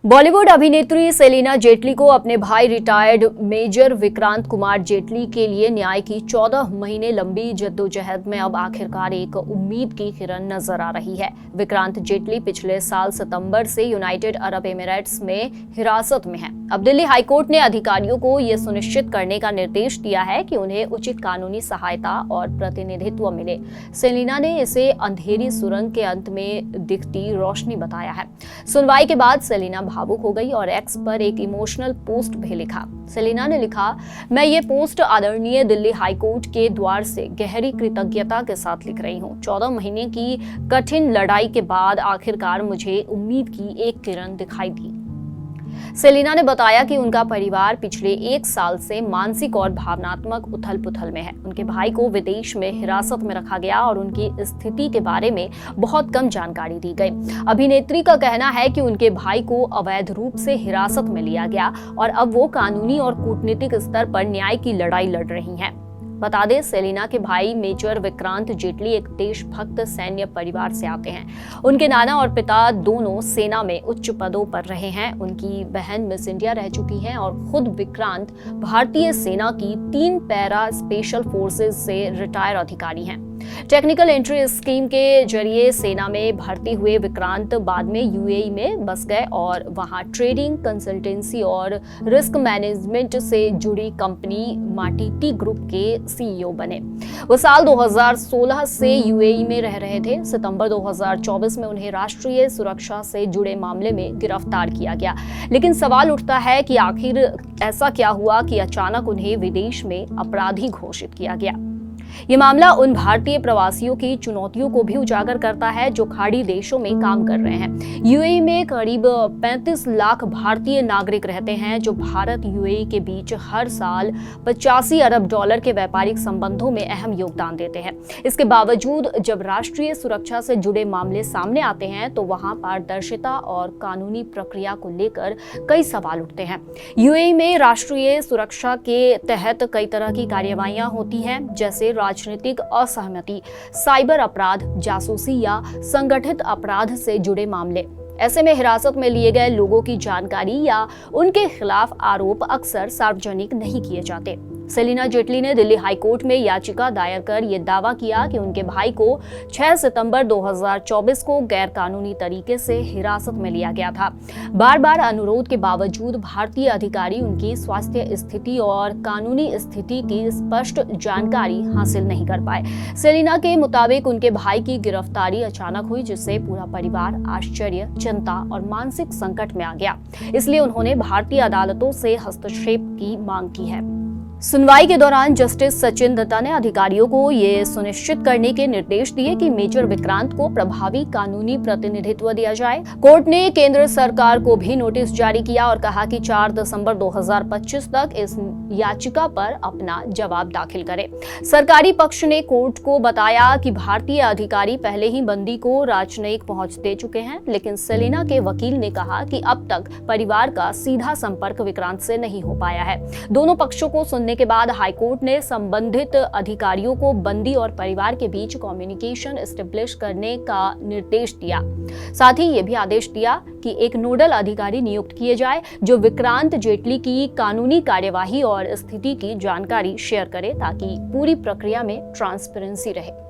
बॉलीवुड अभिनेत्री सेलिना जेटली को अपने भाई रिटायर्ड मेजर विक्रांत कुमार जेटली के लिए न्याय की 14 महीने लंबी जद्दोजहद में अब आखिरकार एक उम्मीद की किरण नजर आ रही है। विक्रांत जेटली पिछले साल सितंबर से यूनाइटेड अरब एमिरेट्स में हिरासत में हैं। अब दिल्ली हाईकोर्ट ने अधिकारियों को यह सुनिश्चित करने का निर्देश दिया है कि उन्हें उचित कानूनी सहायता और प्रतिनिधित्व मिले। सेलिना ने इसे अंधेरी सुरंग के अंत में दिखती रोशनी बताया है। सुनवाई के बाद सेलिना भावुक हो गई और एक्स पर एक इमोशनल पोस्ट भी लिखा। सेलिना ने लिखा, मैं ये पोस्ट आदरणीय दिल्ली हाईकोर्ट के द्वार से गहरी कृतज्ञता के साथ लिख रही हूँ। 14 महीने की कठिन लड़ाई के बाद आखिरकार मुझे उम्मीद की एक किरण दिखाई दी। सेलिना ने बताया कि उनका परिवार पिछले 1 साल से मानसिक और भावनात्मक उथल-पुथल में है। उनके भाई को विदेश में हिरासत में रखा गया और उनकी स्थिति के बारे में बहुत कम जानकारी दी गई। अभिनेत्री का कहना है कि उनके भाई को अवैध रूप से हिरासत में लिया गया और अब वो कानूनी और कूटनीतिक स्तर पर न्याय की लड़ाई लड़ रही हैं। बता दें, सेलिना के भाई मेजर विक्रांत जेटली एक देशभक्त सैन्य परिवार से आते हैं। उनके नाना और पिता दोनों सेना में उच्च पदों पर रहे हैं। उनकी बहन मिस इंडिया रह चुकी हैं और खुद विक्रांत भारतीय सेना की 3 पैरा स्पेशल फोर्सेस से रिटायर अधिकारी हैं। टेक्निकल एंट्री स्कीम के जरिए सेना में भर्ती हुए विक्रांत बाद में यूएई में बस गए और वहां ट्रेडिंग, कंसल्टेंसी और रिस्क मैनेजमेंट से जुड़ी कंपनी माटिटी ग्रुप के सीईओ बने। वो साल 2016 से यूएई में रह रहे थे। सितंबर 2024 में उन्हें राष्ट्रीय सुरक्षा से जुड़े मामले में गिरफ्तार किया गया। लेकिन सवाल उठता है कि आखिर ऐसा क्या हुआ कि अचानक उन्हें विदेश में अपराधी घोषित किया गया। ये मामला उन भारतीय प्रवासियों की चुनौतियों को भी उजागर करता है जो खाड़ी देशों में काम कर रहे हैं। यूएई में करीब 35 लाख भारतीय नागरिक रहते हैं जो भारत यूएई के बीच हर साल 85 अरब डॉलर के व्यापारिक संबंधों में अहम योगदान देते हैं। इसके बावजूद जब राष्ट्रीय सुरक्षा से जुड़े मामले सामने आते हैं तो वहां पारदर्शिता और कानूनी प्रक्रिया को लेकर कई सवाल उठते हैं। यूएई में राष्ट्रीय सुरक्षा के तहत कई तरह की कार्यवाहियां होती हैं, जैसे राजनीतिक असहमति, साइबर अपराध, जासूसी या संगठित अपराध से जुड़े मामले। ऐसे में हिरासत में लिए गए लोगों की जानकारी या उनके खिलाफ आरोप अक्सर सार्वजनिक नहीं किए जाते। सेलिना जेटली ने दिल्ली हाईकोर्ट में याचिका दायर कर यह दावा किया कि उनके भाई को 6 सितंबर 2024 को गैर कानूनी तरीके से हिरासत में लिया गया था। बार-बार अनुरोध के बावजूद भारतीय अधिकारी उनकी स्वास्थ्य स्थिति और कानूनी स्थिति की स्पष्ट जानकारी हासिल नहीं कर पाए। सेलिना के मुताबिक उनके भाई की गिरफ्तारी अचानक हुई, जिससे पूरा परिवार आश्चर्य, चिंता और मानसिक संकट में आ गया। इसलिए उन्होंने भारतीय अदालतों से हस्तक्षेप की मांग की है। सुनवाई के दौरान जस्टिस सचिन दत्ता ने अधिकारियों को ये सुनिश्चित करने के निर्देश दिए कि मेजर विक्रांत को प्रभावी कानूनी प्रतिनिधित्व दिया जाए। कोर्ट ने केंद्र सरकार को भी नोटिस जारी किया और कहा कि 4 दिसंबर 2025 तक इस याचिका पर अपना जवाब दाखिल करे। सरकारी पक्ष ने कोर्ट को बताया कि भारतीय अधिकारी पहले ही बंदी को राजनयिक पहुंच दे चुके हैं, लेकिन सेलिना के वकील ने कहा कि अब तक परिवार का सीधा संपर्क विक्रांत से नहीं हो पाया है। दोनों पक्षों को सुनने के बाद हाईकोर्ट ने संबंधित अधिकारियों को बंदी और परिवार के बीच कम्युनिकेशन एस्टेब्लिश करने का निर्देश दिया। साथ ही ये भी आदेश दिया कि एक नोडल अधिकारी नियुक्त किए जाए जो विक्रांत जेटली की कानूनी कार्यवाही और स्थिति की जानकारी शेयर करे ताकि पूरी प्रक्रिया में ट्रांसपेरेंसी रहे।